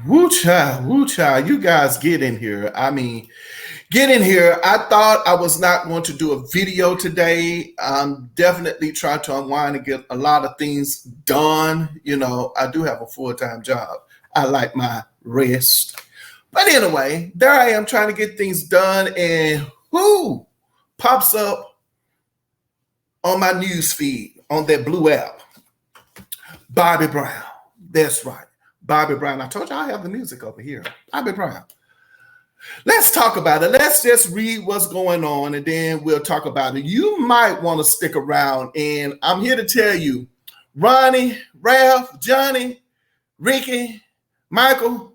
Woo child, you guys get in here. I mean, get in here. I thought I was not going to do a video today. I'm definitely trying to unwind and get a lot of things done. You know, I do have a full-time job. I like my rest. But anyway, there I am trying to get things done, and who pops up on my news feed on that blue app? Bobby Brown. That's right. Bobby Brown. I told you I have the music over here. Bobby Brown. Let's talk about it. Let's just read what's going on, and then we'll talk about it. You might want to stick around, and I'm here to tell you, Ronnie, Ralph, Johnny, Ricky, Michael,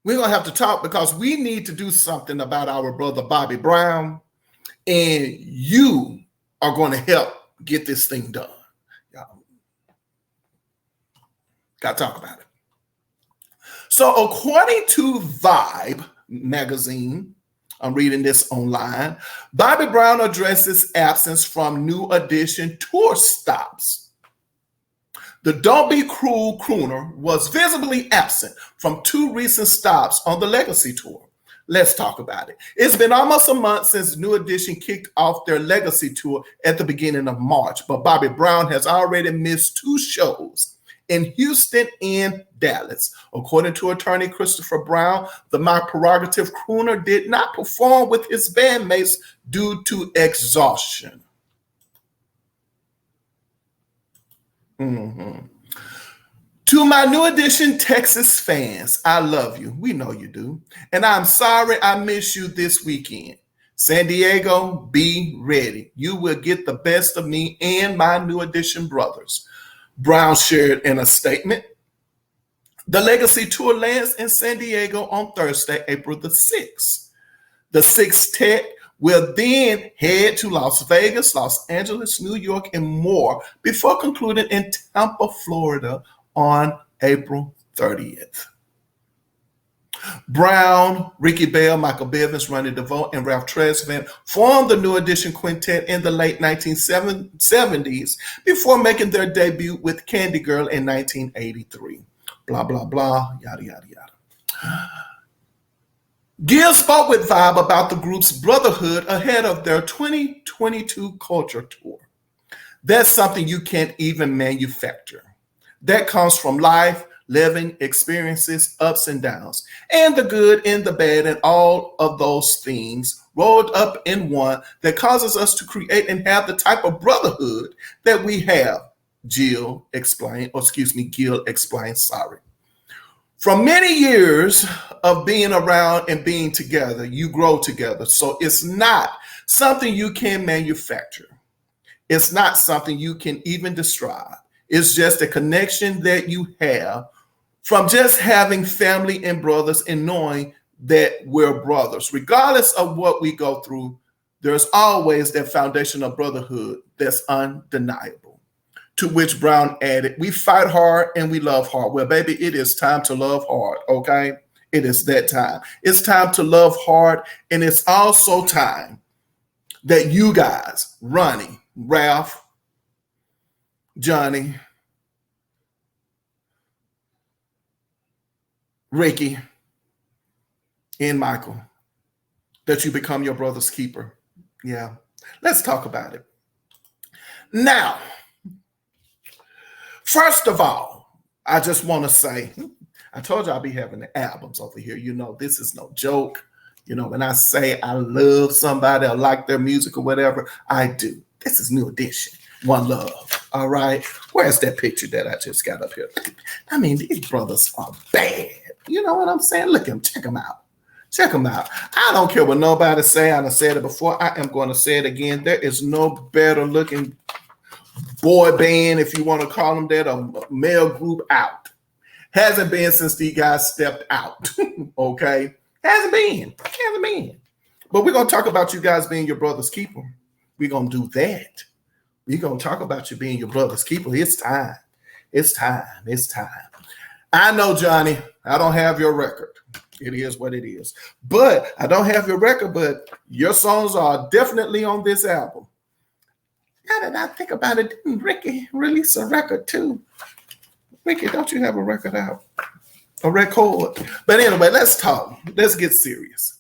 we're going to have to talk because we need to do something about our brother Bobby Brown, and you are going to help get this thing done. Got to talk about it. So according to Vibe magazine, I'm reading this online, Bobby Brown addresses absence from New Edition tour stops. The Don't Be Cruel crooner was visibly absent from two recent stops on the Legacy tour. Let's talk about it. It's been almost a month since New Edition kicked off their Legacy tour at the beginning of March, but Bobby Brown has already missed two shows in Houston and Dallas. According to attorney Christopher Brown, the My Prerogative crooner did not perform with his bandmates due to exhaustion. To my New Edition Texas fans, I love you. We know you do. And I'm sorry I miss you this weekend. San Diego, be ready. You will get the best of me and my New Edition brothers. Brown shared in a statement. The Legacy Tour lands in San Diego on Thursday, April the 6th. The sextet will then head to Las Vegas, Los Angeles, New York, and more before concluding in Tampa, Florida on April 30th. Brown, Ricky Bell, Michael Bivins, Ronnie DeVoe, and Ralph Tresvant formed the New Edition Quintet in the late 1970s before making their debut with Candy Girl in 1983. Blah, blah, blah, yada, yada, yada. Gill spoke with Vibe about the group's brotherhood ahead of their 2022 Culture Tour. That's something you can't even manufacture. That comes from life, living experiences, ups and downs, and the good and the bad and all of those things rolled up in one that causes us to create and have the type of brotherhood that we have, Gill explained. Sorry. From many years of being around and being together, you grow together. So it's not something you can manufacture. It's not something you can even describe. It's just a connection that you have from just having family and brothers and knowing that we're brothers. Regardless of what we go through, there's always that foundation of brotherhood that's undeniable. To which Brown added, we fight hard and we love hard. Well, baby, it is time to love hard, okay? It is that time. It's time to love hard, and it's also time that you guys, Ronnie, Ralph, Johnny, Ricky, and Michael, that you become your brother's keeper. Yeah, let's talk about it. Now, first of all, I just want to say, I told you I'll be having the albums over here. You know, this is no joke. You know, when I say I love somebody or like their music or whatever, I do. This is New Edition. One love. All right. Where's that picture that I just got up here? I mean, these brothers are bad. You know what I'm saying? Look at them. Check them out. Check them out. I don't care what nobody say. I done said it before. I am going to say it again. There is no better looking boy band, if you want to call them that, a male group out. Hasn't been since these guys stepped out. Okay? Hasn't been. But we're going to talk about you guys being your brother's keeper. We're going to do that. We're going to talk about you being your brother's keeper. It's time. It's time. It's time. I know, Johnny, I don't have your record. It is what it is. But I don't have your record, but your songs are definitely on this album. Now that I think about it, didn't Ricky release a record too? Ricky, don't you have a record out? A record. But anyway, let's talk. Let's get serious.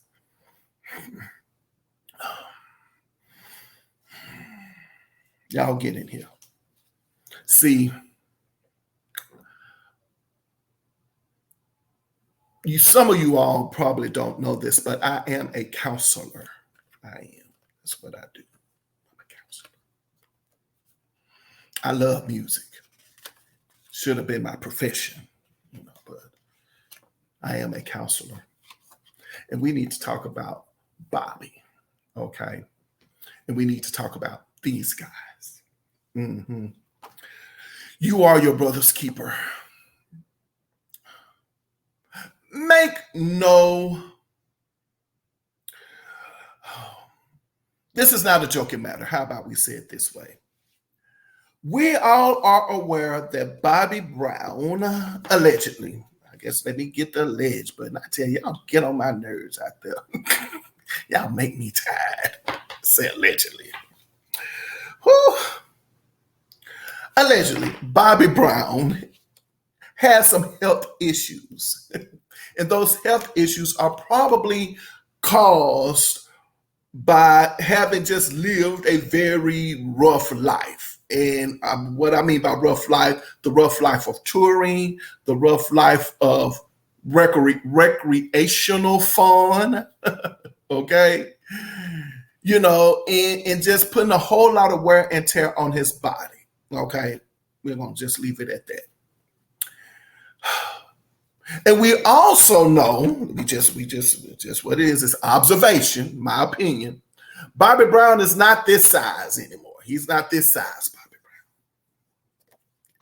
Y'all get in here. See, some of you all probably don't know this, but I am a counselor. I am. That's what I do. I'm a counselor. I love music. Should have been my profession, but I am a counselor. And we need to talk about Bobby, okay? And we need to talk about these guys. Mm-hmm. You are your brother's keeper. This is not a joking matter. How about we say it this way? We all are aware that Bobby Brown, allegedly, I guess let me get the alleged, but I tell you, y'all get on my nerves out there. Y'all make me tired. Say allegedly. Whew. Allegedly, Bobby Brown has some health issues. And those health issues are probably caused by having just lived a very rough life. And what I mean by rough life, the rough life of touring, the rough life of recreational fun, okay? And just putting a whole lot of wear and tear on his body, okay? We're going to just leave it at that. And we also know, just what it is, it's observation, my opinion. Bobby Brown is not this size anymore. He's not this size, Bobby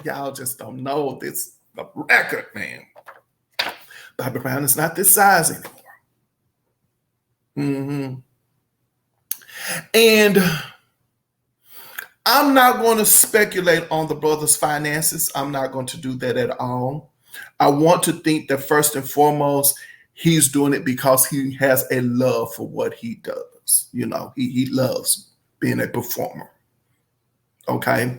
Brown. Y'all just don't know this record, man. Bobby Brown is not this size anymore. Mm-hmm. And I'm not going to speculate on the brother's finances. I'm not going to do that at all. I want to think that first and foremost, he's doing it because he has a love for what he does. He loves being a performer. Okay.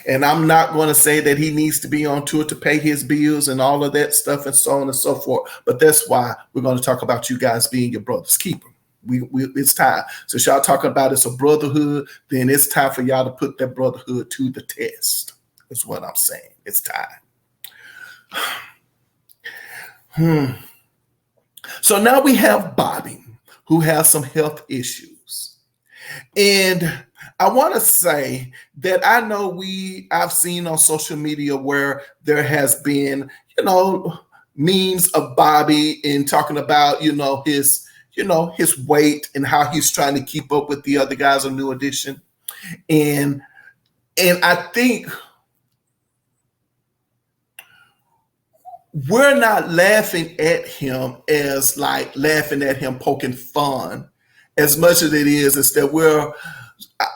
And I'm not going to say that he needs to be on tour to pay his bills and all of that stuff and so on and so forth. But that's why we're going to talk about you guys being your brother's keeper. It's time. So y'all talking about it's a brotherhood, then it's time for y'all to put that brotherhood to the test. That's what I'm saying. It's time. So now we have Bobby, who has some health issues. And I want to say that I know I've seen on social media where there has been, memes of Bobby and talking about, his weight and how he's trying to keep up with the other guys on New Edition. And I think we're not laughing at him as like laughing at him poking fun as much as it is that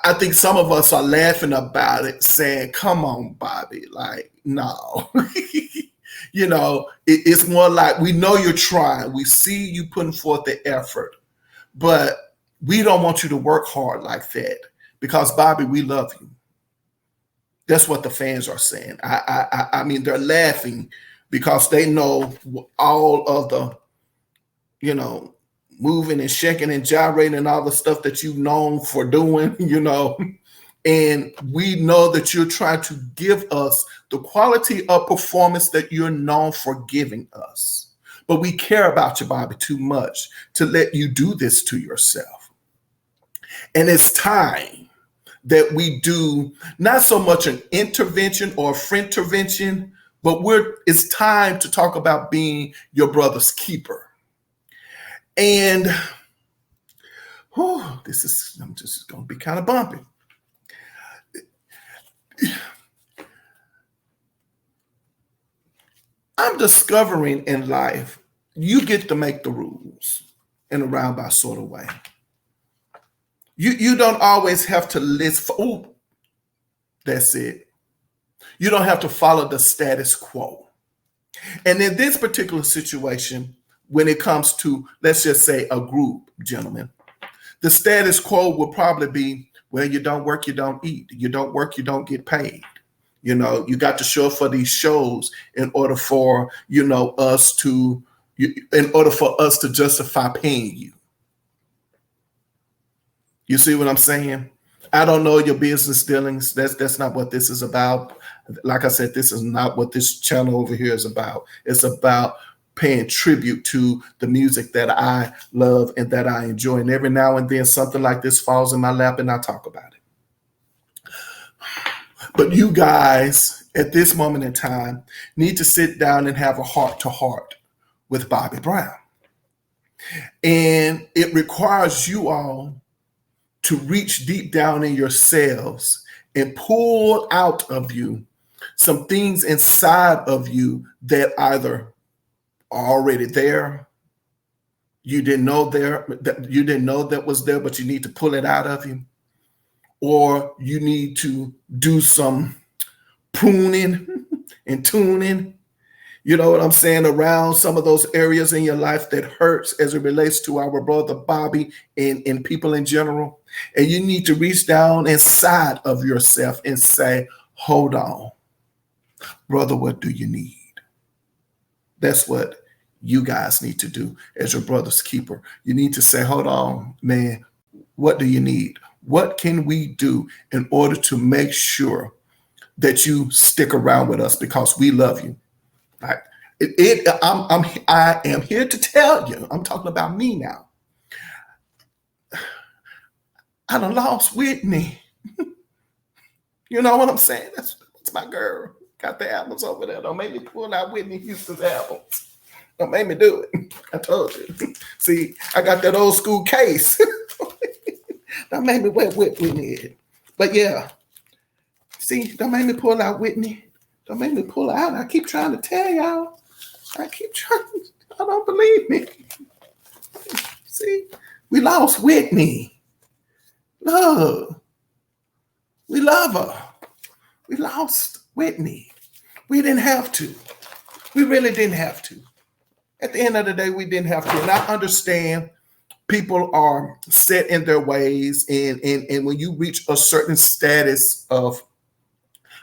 I think some of us are laughing about it saying, come on, Bobby, like, no. It's more like we know you're trying. We see you putting forth the effort, but we don't want you to work hard like that because, Bobby, we love you. That's what the fans are saying. I mean, they're laughing because they know all of the, moving and shaking and gyrating and all the stuff that you've known for doing, and we know that you're trying to give us the quality of performance that you're known for giving us. But we care about you, Bobby, too much to let you do this to yourself. And it's time that we do not so much an intervention or a friend-tervention, but it's time to talk about being your brother's keeper. And I'm just going to be kind of bumpy. I'm discovering in life, you get to make the rules in a roundabout sort of way. You don't always have to listen. That's it. You don't have to follow the status quo. And in this particular situation, when it comes to, let's just say, a group, gentlemen, the status quo will probably be, well, you don't work, you don't eat. You don't work, you don't get paid. You know, you got to show up for these shows in order for, in order for us to justify paying you. You see what I'm saying? I don't know your business dealings. That's not what this is about. Like I said, this is not what this channel over here is about. It's about paying tribute to the music that I love and that I enjoy. And every now and then something like this falls in my lap and I talk about it. But you guys, at this moment in time, need to sit down and have a heart-to-heart with Bobby Brown. And it requires you all to reach deep down in yourselves and pull out of you some things inside of you that either are already there, you didn't know that was there, but you need to pull it out of you, or you need to do some pruning and tuning, you know what I'm saying, around some of those areas in your life that hurts as it relates to our brother Bobby and people in general. And you need to reach down inside of yourself and say, hold on, brother, what do you need? That's what you guys need to do as your brother's keeper. You need to say, hold on, man, what do you need? What can we do in order to make sure that you stick around with us because we love you? Right? I am here to tell you, I'm talking about me now. I done lost Whitney. You know what I'm saying? That's my girl. Got the albums over there. Don't make me pull out Whitney Houston's albums. Don't make me do it. I told you. See, I got that old school case. Don't make me wear Whitney. But yeah. See, don't make me pull out Whitney. Don't make me pull out. I keep trying to tell y'all. I don't believe me. See, we lost Whitney. Love. We love her. We lost Whitney. We didn't have to. We really didn't have to. At the end of the day, we didn't have to. And I understand people are set in their ways. And when you reach a certain status of,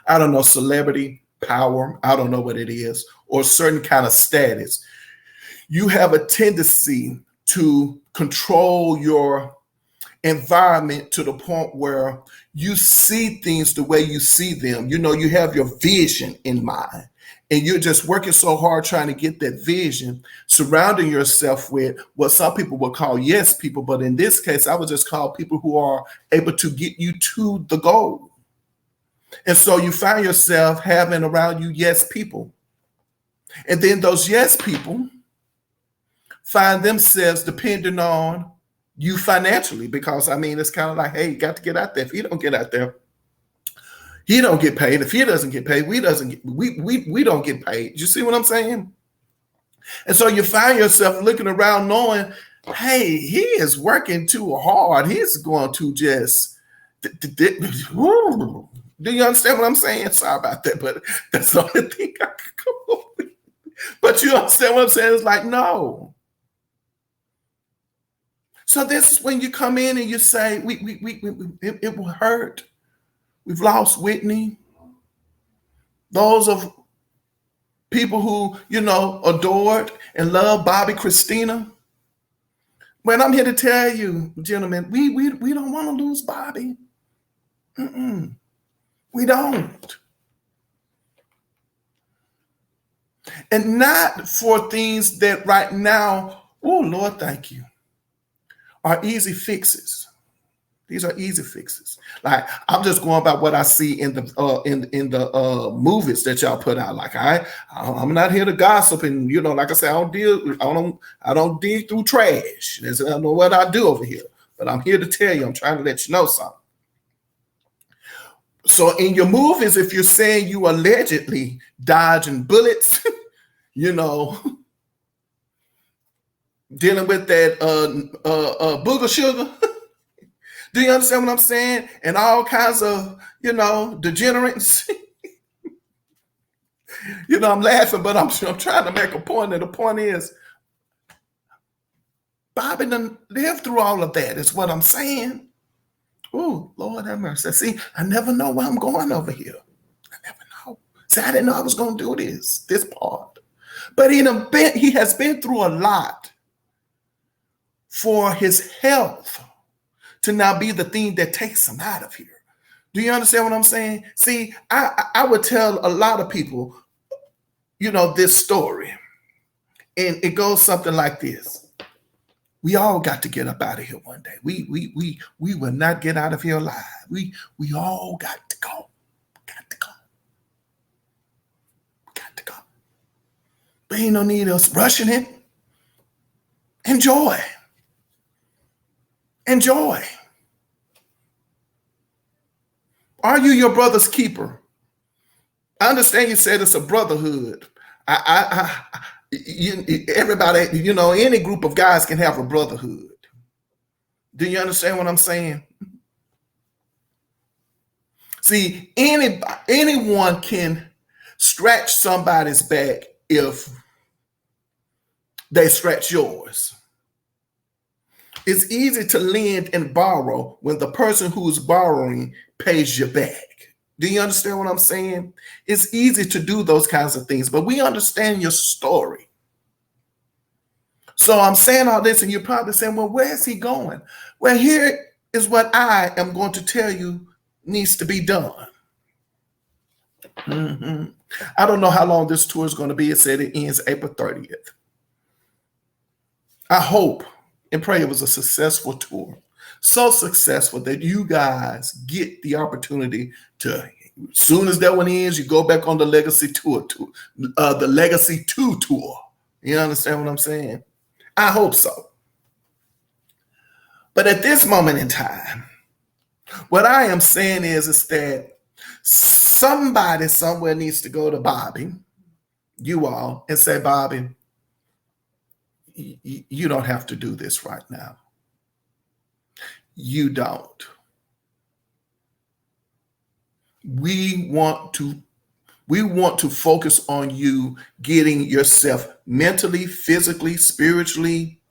I don't know, celebrity, power, I don't know what it is, or certain kind of status, you have a tendency to control your environment to the point where you see things the way you see them. You know, you have your vision in mind and you're just working so hard trying to get that vision, surrounding yourself with what some people would call yes people. But in this case, I would just call people who are able to get you to the goal. And so you find yourself having around you yes people. And then those yes people find themselves depending on you financially, because I mean, it's kind of like, hey, you got to get out there. If you don't get out there, he don't get paid. If he doesn't get paid, we don't get paid. You see what I'm saying? And so you find yourself looking around knowing, hey, he is working too hard. He's going to just, do you understand what I'm saying? Sorry about that, but that's the only thing I could come up with. But you understand what I'm saying? It's like, no. So this is when you come in and you say, it will hurt. We've lost Whitney. Those of people who, you know, adored and loved Bobby Christina. When I'm here to tell you, gentlemen, we don't want to lose Bobby. We don't. And not for things that right now, oh Lord, thank you, are easy fixes. These are easy fixes. Like, I'm just going by what I see in the movies that y'all put out. Like, I'm not here to gossip, and you know, like I said, I don't dig through trash. I don't know what I do over here, but I'm here to tell you. I'm trying to let you know something. So in your movies, if you're saying you allegedly dodging bullets, you know, dealing with that booger sugar. Do you understand what I'm saying? And all kinds of, you know, degenerates. You know, I'm laughing, but I'm trying to make a point. And the point is, Bobby done lived through all of that, is what I'm saying. Oh, Lord have mercy. See, I never know where I'm going over here. I never know. Say, I didn't know I was going to do this part. But he has been through a lot for his health to now be the thing that takes him out of here. Do you understand what I'm saying? See, I would tell a lot of people, this story. And it goes something like this. We all got to get up out of here one day. We will not get out of here alive. We all got to go. Got to go. Got to go. But ain't no need us rushing it. Enjoy. Enjoy. Are you your brother's keeper? I understand you said it's a brotherhood. Everybody, any group of guys can have a brotherhood. Do you understand what I'm saying? See, anyone can scratch somebody's back if they scratch yours. It's easy to lend and borrow when the person who's borrowing pays you back. Do you understand what I'm saying? It's easy to do those kinds of things, but we understand your story. So I'm saying all this, and you're probably saying, well, where is he going? Well, here is what I am going to tell you needs to be done. I don't know how long this tour is going to be. It said it ends April 30th. I hope and pray it was a successful tour. So successful that you guys get the opportunity to, as soon as that one ends, you go back on the Legacy tour, the Legacy 2 tour. You understand what I'm saying? I hope so. But at this moment in time, what I am saying is that somebody somewhere needs to go to Bobby, you all, and say, Bobby, you don't have to do this right now. You don't. We want to focus on you getting yourself mentally, physically, spiritually,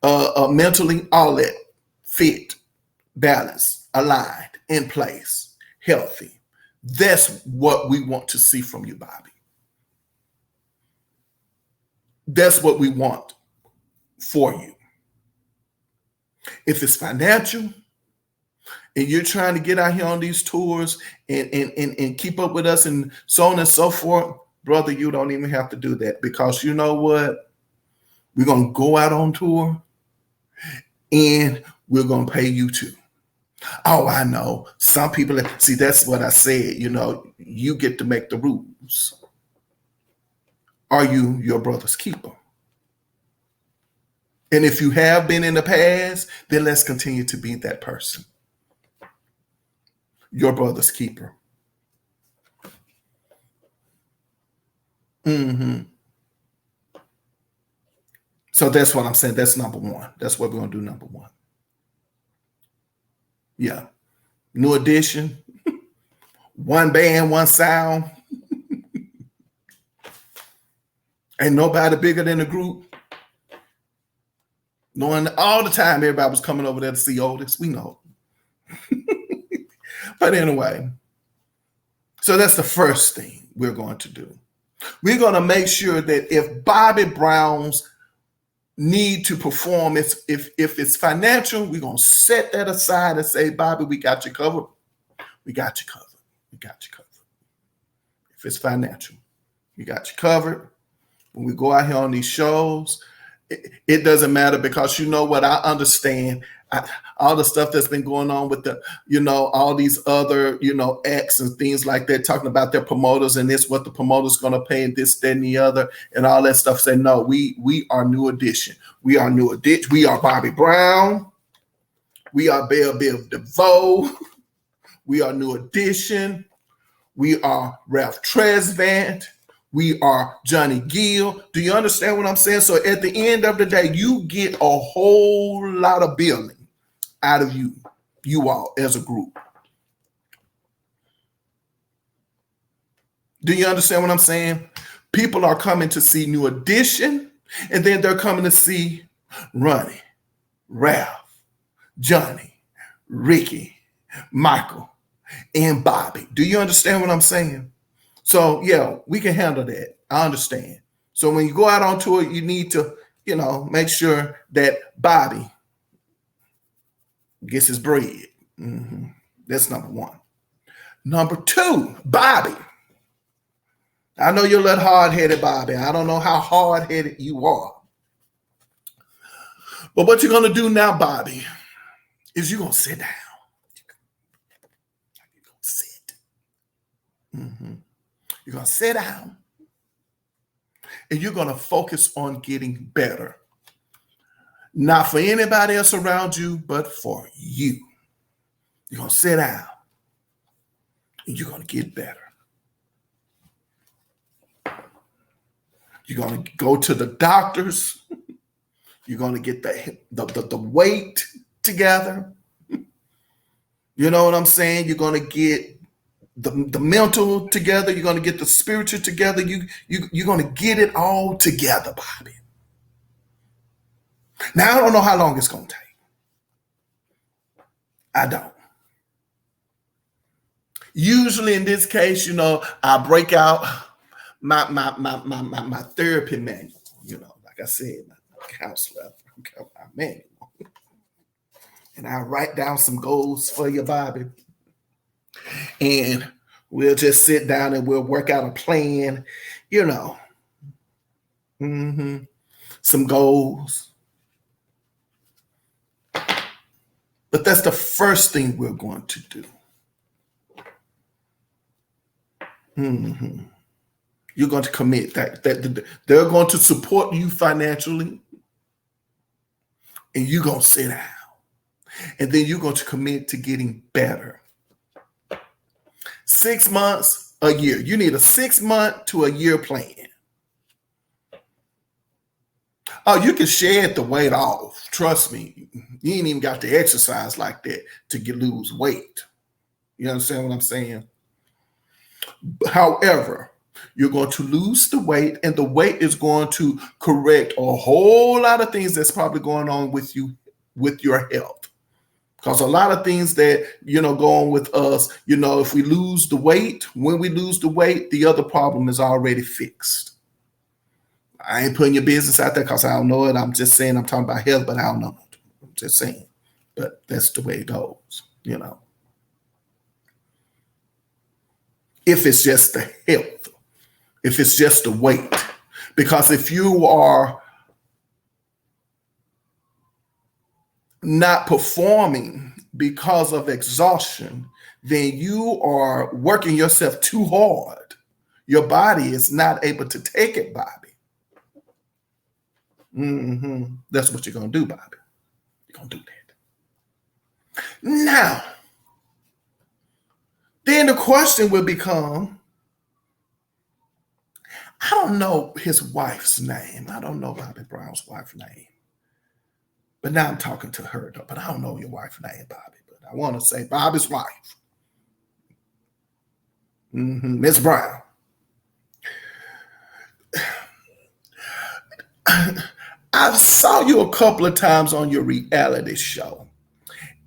mentally, all that fit, balanced, aligned, in place, healthy. That's what we want to see from you, Bobby. That's what we want for you. If it's financial and you're trying to get out here on these tours and keep up with us and so on and so forth, brother, you don't even have to do that, because you know what? We're going to go out on tour and we're going to pay you too. Oh, I know. Some people, see, that's what I said. You get to make the rules. Are you your brother's keeper? And if you have been in the past, then let's continue to be that person. Your brother's keeper. So that's what I'm saying. That's number one. That's what we're going to do, number one. Yeah. New edition. One band, one sound. Ain't nobody bigger than the group. Knowing all the time everybody was coming over there to see Otis. We know. But anyway, so that's the first thing we're going to do. We're going to make sure that if Bobby Brown's need to perform, if it's financial, we're going to set that aside and say, Bobby, we got you covered. We got you covered. We got you covered. If it's financial, we got you covered. When we go out here on these shows, it doesn't matter, because you know what? I understand all the stuff that's been going on with the, all these other, acts and things like that, talking about their promoters and this, what the promoter's going to pay and this, that, and the other, and all that stuff. Say, no, we are New Edition. We are New Edition. We are Bobby Brown. We are Belle Biv DeVoe. We are New Edition. We are Ralph Tresvant. We are Johnny Gill. Do you understand what I'm saying? So at the end of the day, you get a whole lot of billing out of you all as a group. Do you understand what I'm saying? People are coming to see New Edition, and then they're coming to see Ronnie, Ralph, Johnny, Ricky, Michael, and Bobby. Do you understand what I'm saying? So yeah, we can handle that. I understand. So when you go out on tour, you need to, make sure that Bobby gets his bread. That's number one. Number two, Bobby. I know you're a little hard-headed, Bobby. I don't know how hard-headed you are. But what you're going to do now, Bobby, is you're going to sit down. You're going to sit. You're going to sit down. And you're going to focus on getting better. Not for anybody else around you, but for you. You're going to sit down. And you're going to get better. You're going to go to the doctors. You're going to get the weight together. You know what I'm saying? You're going to get the mental together. You're going to get the spiritual together. You're going to get it all together, Bobby. Now, I don't know how long it's going to take. I don't. Usually in this case, I break out my therapy manual, like I said, my counselor, my manual. And I write down some goals for you, Bobby. And we'll just sit down and we'll work out a plan, some goals. But that's the first thing we're going to do. You're going to commit that they're going to support you financially, and you're going to sit down. And then you're going to commit to getting better. 6 months, a year. You need a 6 month to a year plan. Oh, you can shed the weight off. Trust me. You ain't even got to exercise like that to lose weight. You understand what I'm saying? However, you're going to lose the weight, and the weight is going to correct a whole lot of things that's probably going on with you, with your health. Because a lot of things that, go on with us, if we lose the weight, when we lose the weight, the other problem is already fixed. I ain't putting your business out there because I don't know it. I'm just saying I'm talking about health, but I don't know it. I'm just saying. But that's the way it goes, If it's just the health, if it's just the weight. Because if you are not performing because of exhaustion, then you are working yourself too hard. Your body is not able to take it, Bobby. That's what you're going to do, Bobby. You're going to do that. Now, then the question will become, I don't know his wife's name. I don't know Bobby Brown's wife's name. But now I'm talking to her, though. But I don't know your wife's name, Bobby. But I want to say Bobby's wife. Miss Brown. I saw you a couple of times on your reality show.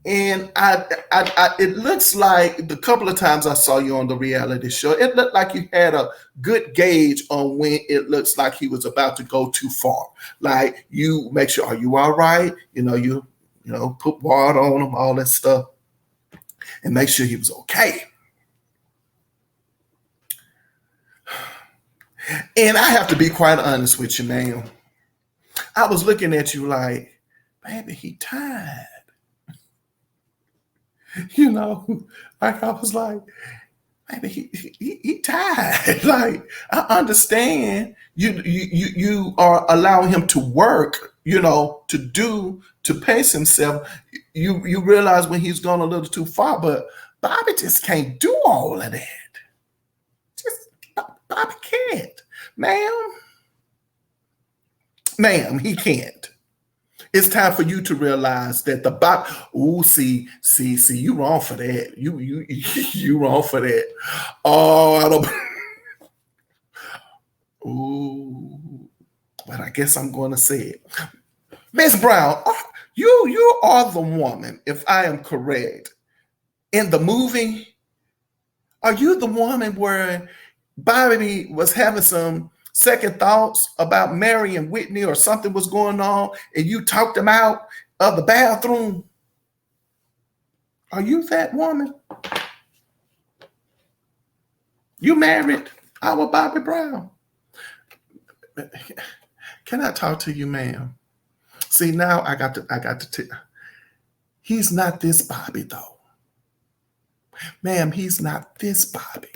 And it looks like the couple of times I saw you on the reality show, it looked like you had a good gauge on when it looks like he was about to go too far. Like you make sure, are you all right? You put water on him, all that stuff, and make sure he was okay. And I have to be quite honest with you, man. I was looking at you like, baby, he tired. Like I was like, maybe he tired. Like I understand you are allowing him to work, to pace himself. You realize when he's gone a little too far, but Bobby just can't do all of that. Bobby can't, ma'am, he can't. It's time for you to realize that the Bobby. Ooh, see, you wrong for that. You wrong for that. Oh, I don't. Ooh, but I guess I'm going to say it, Miss Brown. You are the woman, if I am correct, in the movie. Are you the woman where Bobby was having some second thoughts about marrying Whitney or something was going on, and you talked him out of the bathroom. Are you that woman? You married our Bobby Brown. Can I talk to you, ma'am? See, now I got to tell. He's not this Bobby, though. Ma'am, he's not this Bobby.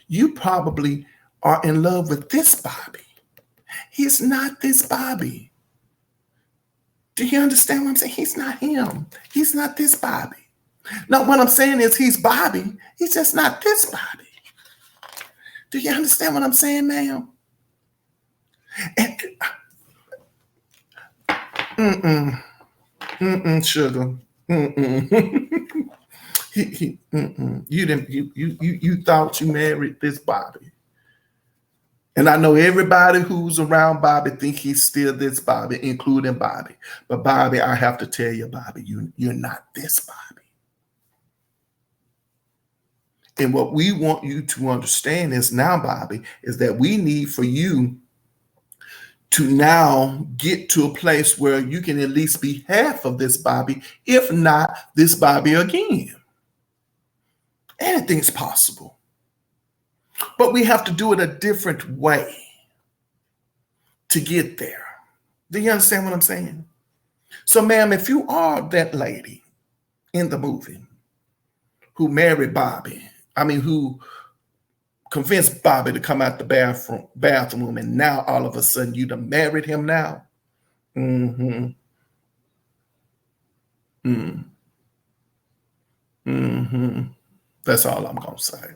You probably are in love with this Bobby. He's not this Bobby. Do you understand what I'm saying? He's not him. He's not this Bobby. No, what I'm saying is he's Bobby. He's just not this Bobby. Do you understand what I'm saying, ma'am? Sugar. You thought you married this Bobby. And I know everybody who's around Bobby think he's still this Bobby, including Bobby. But Bobby, I have to tell you, Bobby, you're not this Bobby. And what we want you to understand is now, Bobby, is that we need for you to now get to a place where you can at least be half of this Bobby, if not this Bobby again. Anything's possible. But we have to do it a different way to get there. Do you understand what I'm saying? So, ma'am, if you are that lady in the movie who married Bobby, who convinced Bobby to come out the bathroom, and now all of a sudden you done married him now. That's all I'm going to say.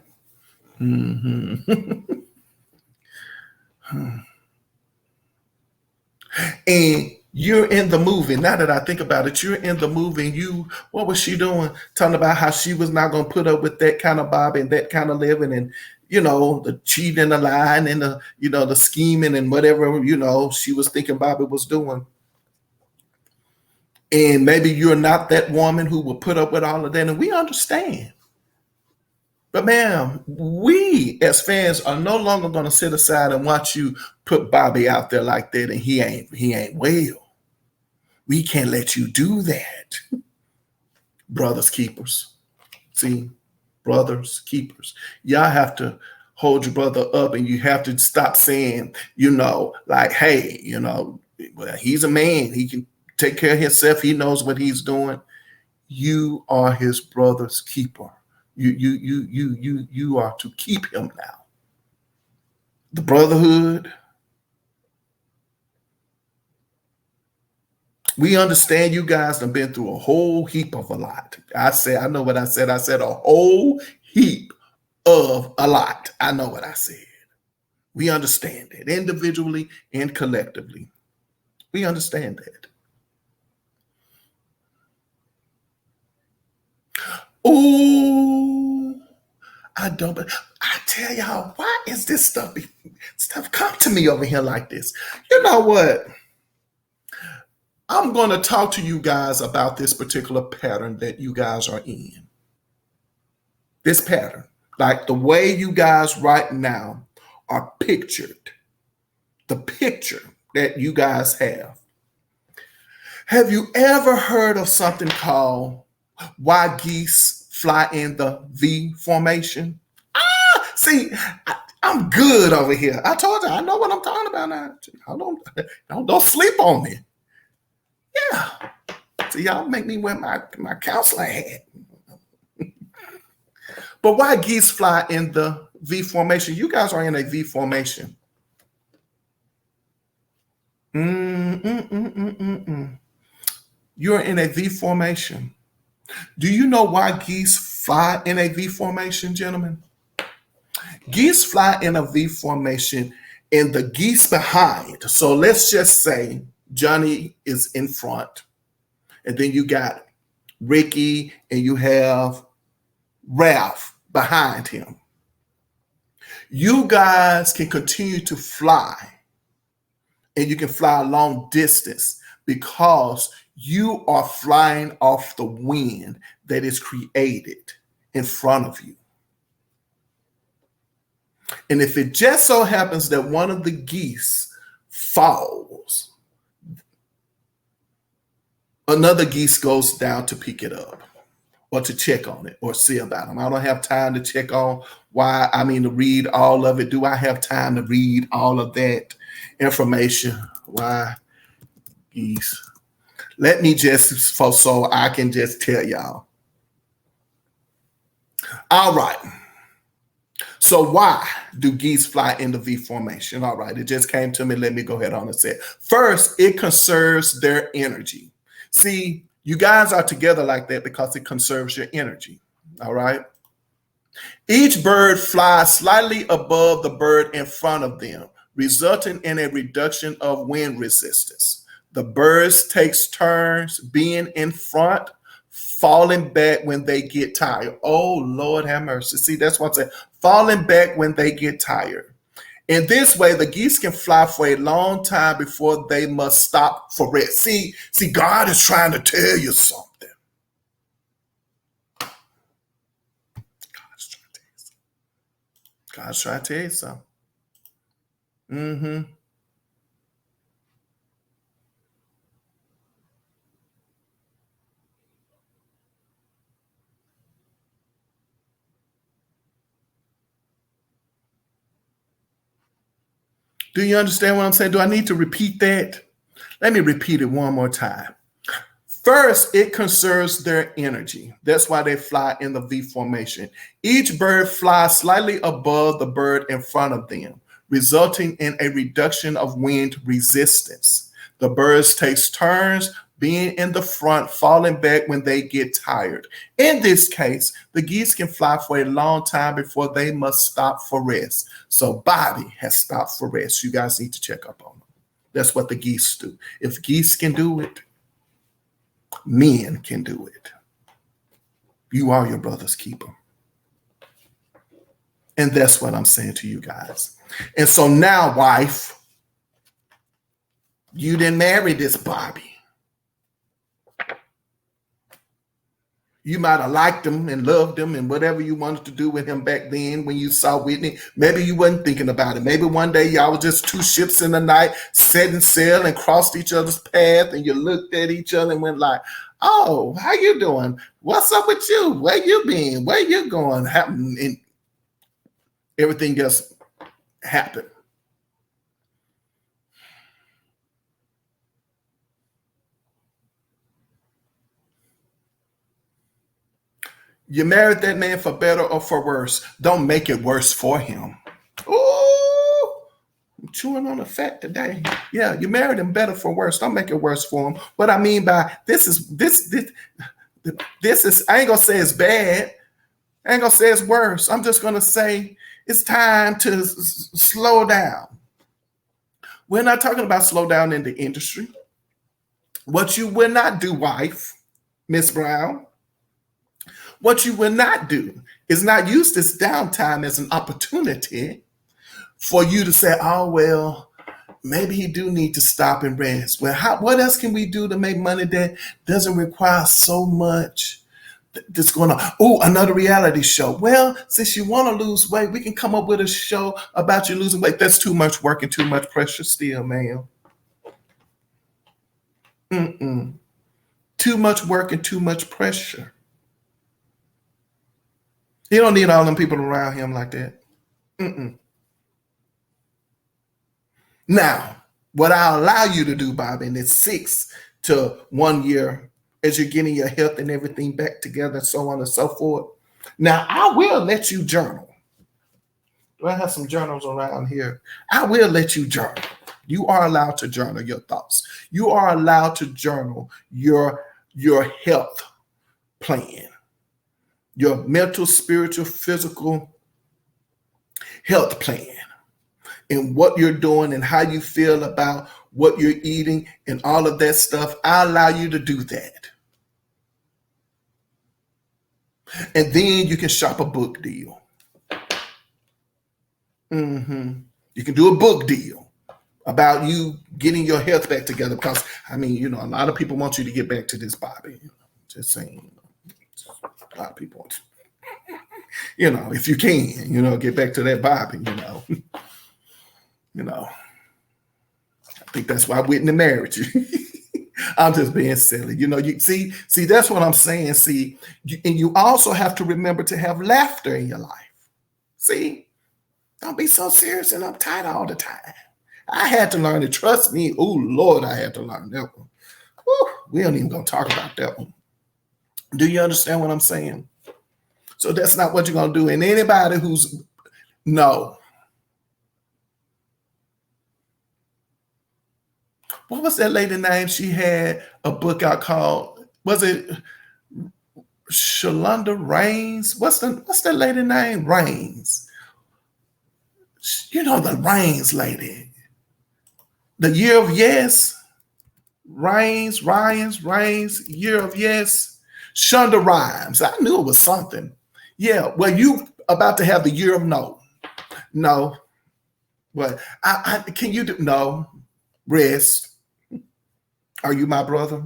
And you're in the movie. Now that I think about it, you're in the movie. And what was she doing? Talking about how she was not going to put up with that kind of Bobby and that kind of living, and the cheating, the lying, and the scheming and whatever she was thinking Bobby was doing. And maybe you're not that woman who will put up with all of that, and we understand. But ma'am, we as fans are no longer going to sit aside and watch you put Bobby out there like that, and he ain't well. We can't let you do that. Brothers keepers. See, brothers keepers. Y'all have to hold your brother up, and you have to stop saying, like, hey, well, he's a man. He can take care of himself. He knows what he's doing. You are his brother's keeper. You are to keep him now. The brotherhood. We understand you guys have been through a whole heap of a lot. I know what I said. I said a whole heap of a lot. I know what I said. We understand it individually and collectively. We understand that. Oh, I don't. But I tell y'all, why is this stuff come to me over here like this? You know what? I'm going to talk to you guys about this particular pattern that you guys are in. This pattern, like the way you guys right now are pictured, the picture that you guys have. Have you ever heard of something called why geese fly in the V formation? See, I'm good over here. I told you, I know what I'm talking about now. Don't sleep on me. Yeah. See, y'all make me wear my counselor hat. But why geese fly in the V formation? You guys are in a V formation. You're in a V formation. Do you know why geese fly in a V formation, gentlemen? Geese fly in a V formation, and the geese behind. So let's just say Johnny is in front, and then you got Ricky, and you have Ralph behind him. You guys can continue to fly, and you can fly a long distance because you are flying off the wind that is created in front of you. And if it just so happens that one of the geese falls, another geese goes down to pick it up or to check on it or see about them. I don't have time to check on to read all of it. Do I have time to read all of that information? Why geese? Let me just, so I can just tell y'all. All right. So why do geese fly in the V formation? All right, it just came to me. Let me go ahead on and say it. First, it conserves their energy. See, you guys are together like that because it conserves your energy. All right. Each bird flies slightly above the bird in front of them, resulting in a reduction of wind resistance. The birds takes turns being in front, falling back when they get tired. Oh, Lord have mercy. See, that's what I'm saying. Falling back when they get tired. In this way, the geese can fly for a long time before they must stop for rest. See, God is trying to tell you something. God's trying to tell you something. Do you understand what I'm saying? Do I need to repeat that? Let me repeat it one more time. First, it conserves their energy. That's why they fly in the V formation. Each bird flies slightly above the bird in front of them, resulting in a reduction of wind resistance. The birds takes turns being in the front, falling back when they get tired. In this case, the geese can fly for a long time before they must stop for rest. So Bobby has stopped for rest. You guys need to check up on them. That's what the geese do. If geese can do it, men can do it. You are your brother's keeper. And that's what I'm saying to you guys. And so now, wife, you didn't marry this Bobby. You might have liked him and loved him and whatever you wanted to do with him back then when you saw Whitney. Maybe you wasn't thinking about it. Maybe one day y'all was just two ships in the night, setting sail and crossed each other's path, and you looked at each other and went like, oh, how you doing? What's up with you? Where you been? Where you going? And everything just happened. You married that man for better or for worse. Don't make it worse for him. Ooh, I'm chewing on the fat today. Yeah, you married him better for worse. Don't make it worse for him. What I mean by this is, I ain't gonna say it's bad. I ain't gonna say it's worse. I'm just gonna say it's time to slow down. We're not talking about slow down in the industry. What you will not do, wife, Miss Brown, what you will not do is not use this downtime as an opportunity for you to say, oh, well, maybe he do need to stop and rest. Well, what else can we do to make money that doesn't require so much that's going on? Oh, another reality show. Well, since you want to lose weight, we can come up with a show about you losing weight. That's too much work and too much pressure still, ma'am. Too much work and too much pressure. He don't need all them people around him like that. Now, what I allow you to do, Bobby, in this 6 to 1 year, as you're getting your health and everything back together, so on and so forth. Now, I will let you journal. Do I have some journals around here? I will let you journal. You are allowed to journal your thoughts. You are allowed to journal your health plan, your mental, spiritual, physical health plan, and what you're doing and how you feel about what you're eating and all of that stuff. I allow you to do that. And then you can shop a book deal. You can do a book deal about you getting your health back together, because a lot of people want you to get back to this, Bobby. Just saying, a lot of people want you. if you can, get back to that Bobby, I think that's why Whitney married you. I'm just being silly. You see, that's what I'm saying. See, and you also have to remember to have laughter in your life. See, don't be so serious and uptight all the time. I had to learn it. Trust me. Oh, Lord, I had to learn that one. Whew, we ain't even going to talk about that one. Do you understand what I'm saying? So that's not what you're going to do. And anybody who's, no. What was that lady name? She had a book out called, was it Shalonda Rains? What's that lady name? Rains. The Rains lady. The Year of Yes. Rains, Year of Yes. Shonda Rhimes. I knew it was something. Yeah, well, you about to have the Year of No. No. But can you do, no. Rest. Are you my brother?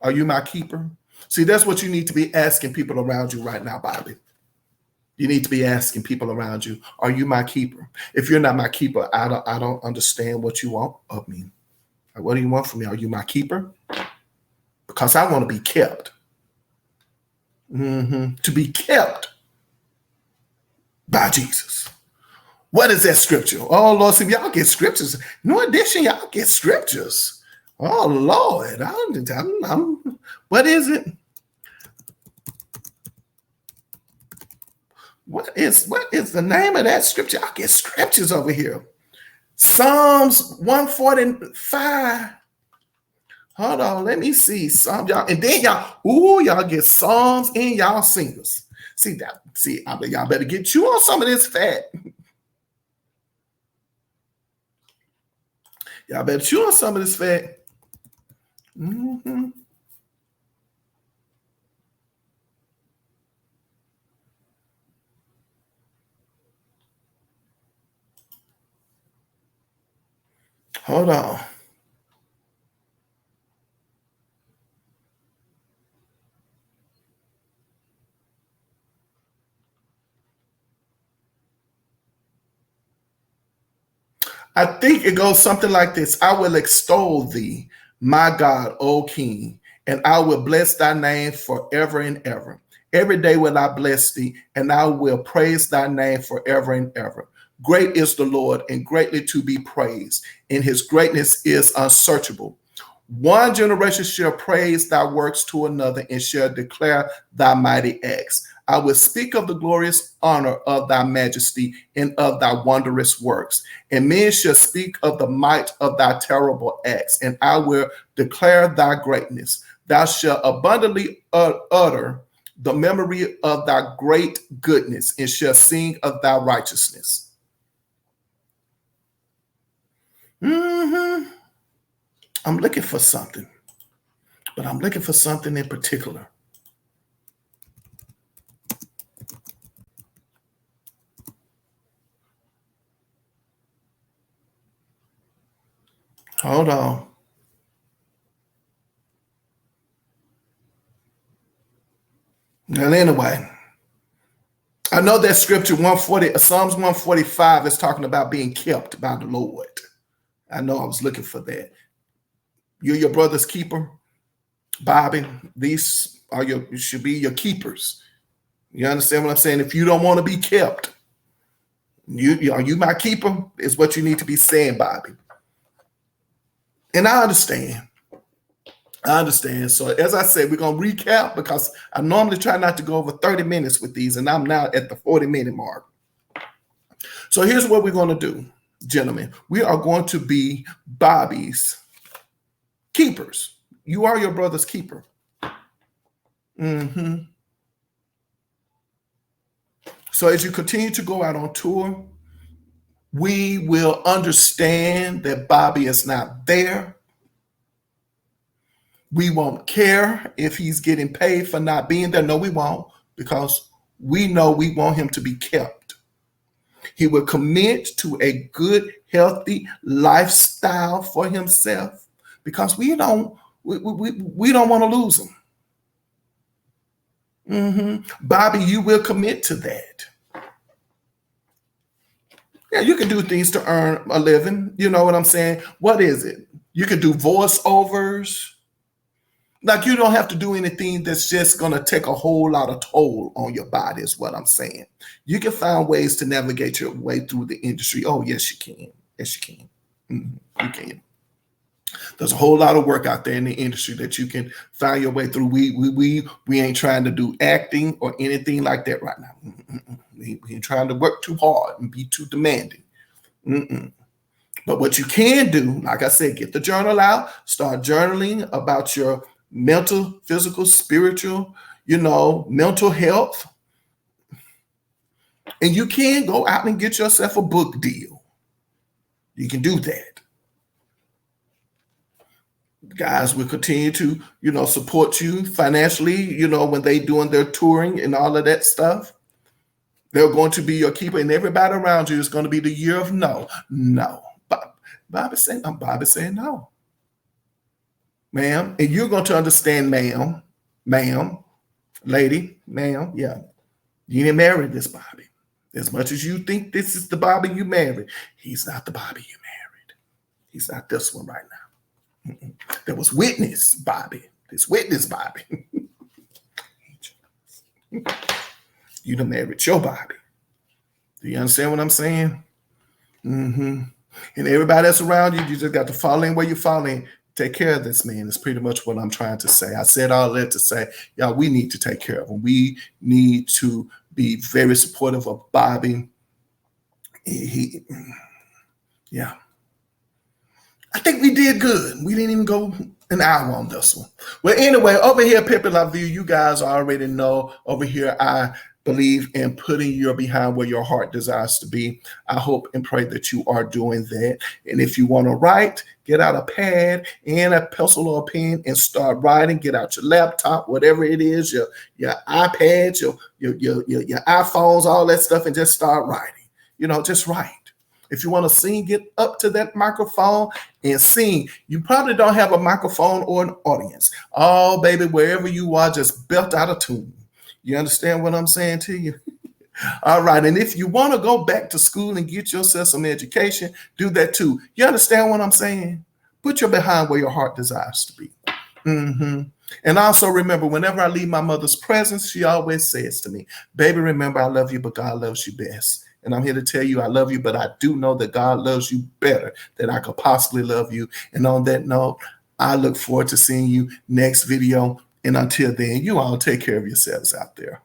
Are you my keeper? See, that's what you need to be asking people around you right now, Bobby. You need to be asking people around you, are you my keeper? If you're not my keeper, I don't understand what you want of me. What do you want from me? Are you my keeper? Because I want to be kept. To be kept by Jesus. What is that scripture? Oh, Lord, see, y'all get scriptures. No addition, y'all get scriptures. Oh, Lord. What is it? What is the name of that scripture? I get scriptures over here. Psalms 145. Hold on, let me see. Psalms, y'all, and then y'all get Psalms and y'all singers. Y'all better get you on some of this fat. Y'all better chew on some of this fat. Hold on. I think it goes something like this. I will extol thee, my God, O King, and I will bless thy name forever and ever. Every day will I bless thee, and I will praise thy name forever and ever. Great is the Lord, and greatly to be praised, and his greatness is unsearchable. One generation shall praise thy works to another, and shall declare thy mighty acts. I will speak of the glorious honor of thy majesty and of thy wondrous works. And men shall speak of the might of thy terrible acts, and I will declare thy greatness. Thou shalt abundantly utter the memory of thy great goodness, and shall sing of thy righteousness. I'm looking for something, but I'm looking for something in particular. Hold on. Now, anyway, I know that scripture 140, Psalms 145 is talking about being kept by the Lord. I know I was looking for that. You're your brother's keeper, Bobby. These are should be your keepers. You understand what I'm saying? If you don't want to be kept, are you my keeper? Is what you need to be saying, Bobby. And I understand. So as I said, we're going to recap because I normally try not to go over 30 minutes with these, and I'm now at the 40-minute mark. So here's what we're going to do, gentlemen. We are going to be Bobby's keepers. You are your brother's keeper. So as you continue to go out on tour, we will understand that Bobby is not there. We won't care if he's getting paid for not being there. No, we won't, because we know we want him to be kept. He will commit to a good, healthy lifestyle for himself, because we don't want to lose him. Bobby, you will commit to that. Yeah, you can do things to earn a living. You know what I'm saying? What is it? You can do voiceovers. Like you don't have to do anything that's just going to take a whole lot of toll on your body is what I'm saying. You can find ways to navigate your way through the industry. Oh, yes, you can. Yes, you can. You can. There's a whole lot of work out there in the industry that you can find your way through. We ain't trying to do acting or anything like that right now. We ain't trying to work too hard and be too demanding. But what you can do, like I said, get the journal out, start journaling about your mental, physical, spiritual, mental health. And you can go out and get yourself a book deal. You can do that. Guys will continue to, support you financially, when they doing their touring and all of that stuff. They're going to be your keeper, and everybody around you is going to be the year of no. No. Bobby saying no. Ma'am, and you're going to understand, ma'am, lady, ma'am, yeah. You didn't marry this Bobby. As much as you think this is the Bobby you married, he's not the Bobby you married. He's not this one right now. There was witness Bobby. This witness Bobby. You done married your Bobby. Do you understand what I'm saying? And everybody that's around you, you just got to fall in where you fall in. Take care of this man. That's pretty much what I'm trying to say. I said all that to say, y'all, we need to take care of him. We need to be very supportive of Bobby. Yeah. I think we did good. We didn't even go an hour on this one. Well, anyway, over here, Pepe La View, you guys already know. Over here, I believe in putting your behind where your heart desires to be. I hope and pray that you are doing that. And if you want to write, get out a pad and a pencil or a pen and start writing. Get out your laptop, whatever it is, your iPads, your iPhones, all that stuff, and just start writing. Just write. If you want to sing, get up to that microphone and sing. You probably don't have a microphone or an audience. Oh, baby, wherever you are, just belt out a tune. You understand what I'm saying to you? All right. And if you want to go back to school and get yourself some education, do that too. You understand what I'm saying? Put your behind where your heart desires to be. And also remember, whenever I leave my mother's presence, she always says to me, baby, remember, I love you, but God loves you best. And I'm here to tell you I love you, but I do know that God loves you better than I could possibly love you. And on that note, I look forward to seeing you next video. And until then, you all take care of yourselves out there.